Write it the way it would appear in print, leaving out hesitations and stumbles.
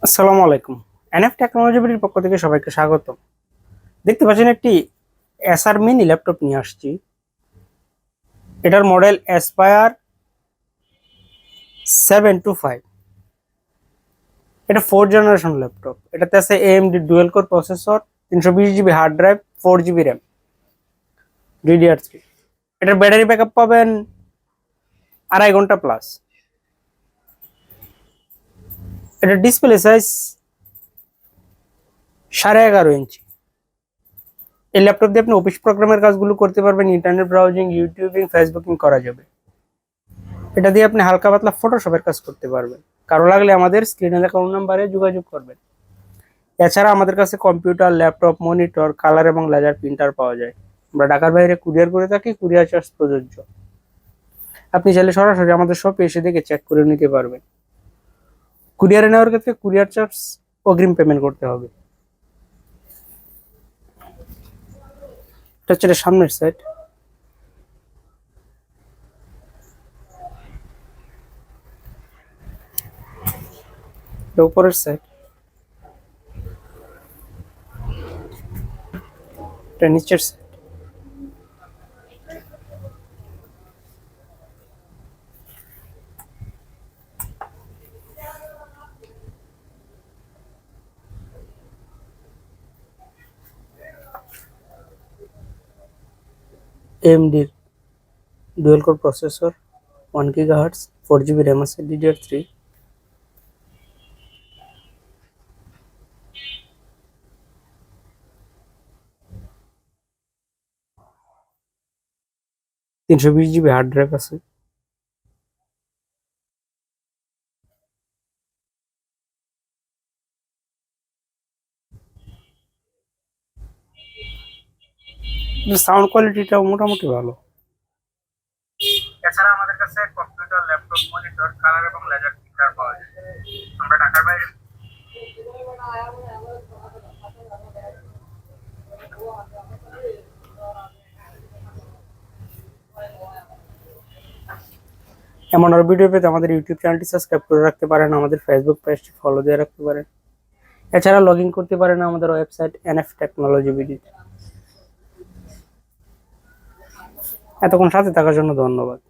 আসসালামু আলাইকুম। NF technology বিডির পক্ষ থেকে সবাইকে স্বাগত। দেখতে পাচ্ছেন একটি এসার মিনি ল্যাপটপ নিয়ে আসছি। এটার মডেল অ্যাসপায়ার 725। এটা 4th জেনারেশন ল্যাপটপ। এটাতে আছে AMD dual core processor, 320 GB hard drive, 4 GB RAM, DDR3। এটার ব্যাটারি ব্যাকআপ পাবেন 2.5 ঘন্টা প্লাস। এটার ডিসপ্লে সাইজ 11.5 ইঞ্চি। এই ল্যাপটপ দিয়ে আপনি অফিস প্রোগ্রামের কাজগুলো করতে পারবেন, ইন্টারনেট ব্রাউজিং, ইউটিউবিং, ফেসবুকিং করা যাবে। এটা দিয়ে আপনি হালকা পাতলা ফটোশপের কাজ করতে পারবেন। কারো লাগলে আমাদের স্ক্রিনে দেখা নাম্বারে যোগাযোগ করবেন। এছাড়া আমাদের কাছে কম্পিউটার, ল্যাপটপ, মনিটর, কালার এবং লেজার প্রিন্টার পাওয়া যায়। আমরা ঢাকার বাইরে কুরিয়ার করে থাকি, কুরিয়ার চার্জ প্রযোজ্য। আপনি চাইলে সরাসরি আমাদের শপে এসে দেখে চেক করে নিতে পারবেন। কুরিয়ারে নেওয়ার ক্ষেত্রে কুরিয়ার চার্জ অগ্রিম পেমেন্ট করতে হবে। এটা হচ্ছে এর সামনের সাইড। এটা উপরের সাইড। এটা নিচের side. AMD dual core processor, 1 GHz, 4 GB RAM আছে, DDR3। 320 জিবি হার্ড ড্রাইভ আছে। সাউন্ড কোয়ালিটিটাও মোটামুটি ভালো। এছাড়া আমাদের কাছে কম্পিউটার, ল্যাপটপ, মনিটর, কালার এবং লেজার প্রিন্টার পাওয়া যায়। আমরা ঢাকার বাইরে এমন আরো ভিডিও পেতে আমাদের ইউটিউব চ্যানেলটি সাবস্ক্রাইব করে রাখতে পারেন, আমাদের ফেসবুক পেজটি ফলো দিয়ে রাখতে পারেন। এছাড়া লগ ইন করতে পারেন আমাদের ওয়েবসাইট এনএফ টেকনোলজি বিডি। এতক্ষণ সাথে থাকার জন্য ধন্যবাদ।